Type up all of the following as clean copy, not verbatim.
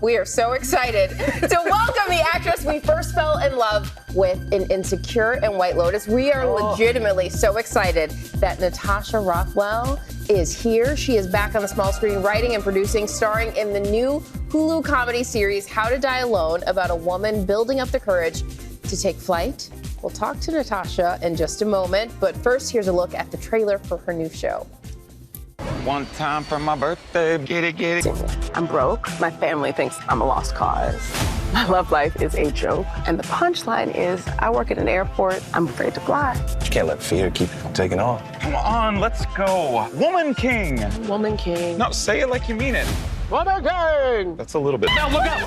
We are so excited to welcome the actress we first fell in love with in Insecure and White Lotus. We are legitimately so excited that Natasha Rothwell is here. She is back on the small screen writing and producing, starring in the new Hulu comedy series, How to Die Alone, about a woman building up the courage to take flight. We'll talk to Natasha in just a moment, but first, here's a look at the trailer for her new show. One time for my birthday, get it, get it. I'm broke. My family thinks I'm a lost cause. My love life is a joke. And the punchline is I work at an airport. I'm afraid to fly. You can't let fear keep you from taking off. Come on, let's go. Woman King. Woman King. No, say it like you mean it. Woman King. That's a little bit. Now look out.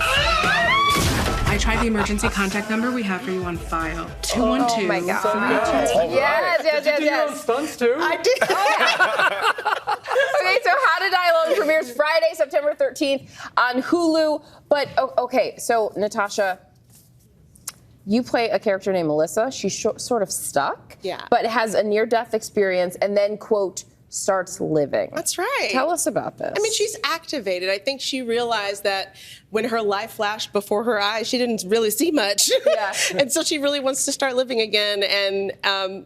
I tried the emergency contact number we have for you on file. 212. Oh my God. Did you do your own stunts too? I did. Okay, so How to Die Alone premieres Friday, September 13th on Hulu. But, okay, so Natasha, you play a character named Melissa. She's sort of stuck, but has a near-death experience and then, quote, starts living. That's right. Tell us about this. I mean, she's activated. I think she realized that when her life flashed before her eyes, she didn't really see much. Yeah. And so she really wants to start living again. And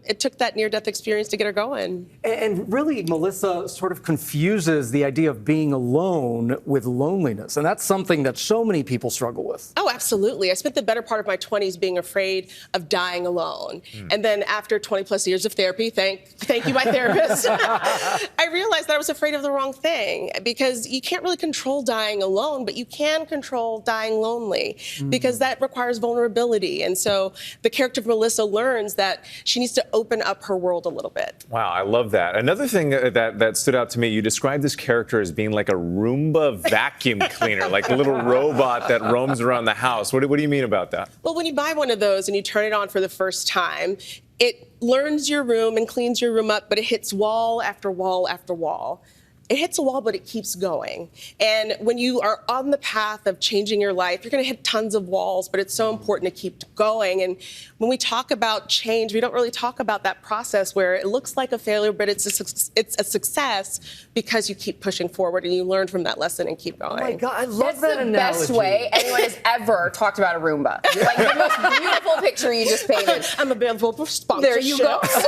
it took that near-death experience to get her going. And really, Melissa sort of confuses the idea of being alone with loneliness. And that's something that so many people struggle with. Oh, absolutely. I spent the better part of my 20s being afraid of dying alone. And then after 20 plus years of therapy, thank you, my therapist, I realized that I was afraid of the wrong thing, because you can't really control dying alone, but you can control dying lonely, because that requires vulnerability. And so the character of Melissa learns that she needs to open up her world a little bit. Wow, I love that. Another thing that stood out to me, you described this character as being like a Roomba vacuum cleaner, like a little robot that roams around the house. What do you mean about that? Well, when you buy one of those and you turn it on for the first time, it learns your room and cleans your room up, but it hits wall after wall after wall. It hits a wall, but it keeps going. And when you are on the path of changing your life, you're going to hit tons of walls, but it's so important to keep going. And when we talk about change, we don't really talk about that process where it looks like a failure, but it's a success because you keep pushing forward and you learn from that lesson and keep going. Oh my God, I love That's that the analogy. best way anyone has ever talked about a Roomba. Like the most beautiful picture you just painted. I'm available for sponsorship. There you go. So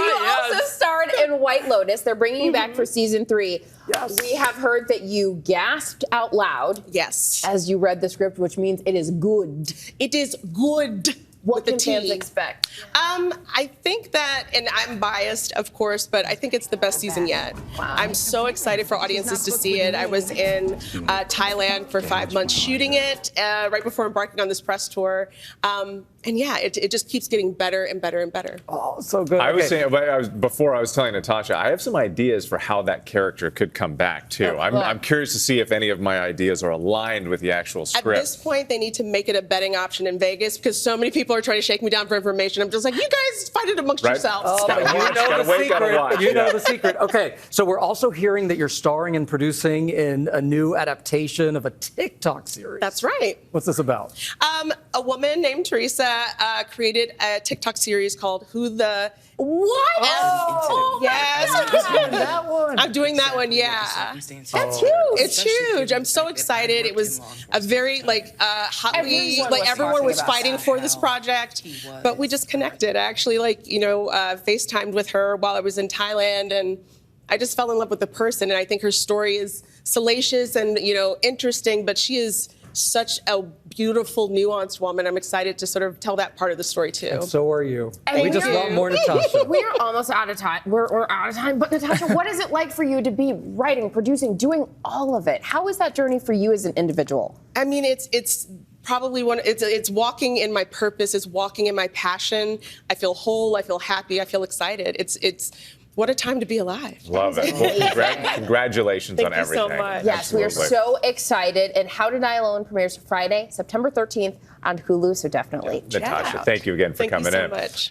you also starred in White Lotus. They're bringing you back for season 3. Yes. We have heard that you gasped out loud. Yes. As you read the script, which means it is good. It is good. What can with the fans T. expect? I think that, and I'm biased, of course, but I think it's the best season yet. Wow. I'm so excited for audiences to see it. I was in Thailand for 5 months shooting it right before embarking on this press tour. And yeah, it just keeps getting better and better and better. Oh, so good. I was saying, before I was telling Natasha, I have some ideas for how that character could come back too. I'm curious to see if any of my ideas are aligned with the actual script. At this point, they need to make it a betting option in Vegas, because so many people are trying to shake me down for information. I'm just like, you guys fight it amongst yourselves. Oh, Gotta watch, you know gotta the wait, secret. gotta watch. You know the secret. Okay, so we're also hearing that you're starring and producing in a new adaptation of a TikTok series. That's right. What's this about? A woman named Teresa created a TikTok series called Who the... What? Oh, yes. That one. I'm doing that one, yeah. That's huge. It's huge. I'm so excited. It was a very hotly, everyone was fighting for this project, but we just connected. I actually FaceTimed with her while I was in Thailand, and I just fell in love with the person. And I think her story is salacious and interesting, but she is such a beautiful, nuanced woman. I'm excited to sort of tell that part of the story too. And so are you. And we just want more Natasha. We're almost out of time. We're out of time. But Natasha, what is it like for you to be writing, producing, doing all of it? How is that journey for you as an individual? I mean, it's probably it's walking in my purpose, it's walking in my passion. I feel whole, I feel happy, I feel excited. It's what a time to be alive. Love it. Well, congratulations on everything. Thank you so much. Yes, we are so excited. And How to Die Alone premieres Friday, September 13th on Hulu, so definitely check it Natasha, out. thank you again for coming in. Thank you so much.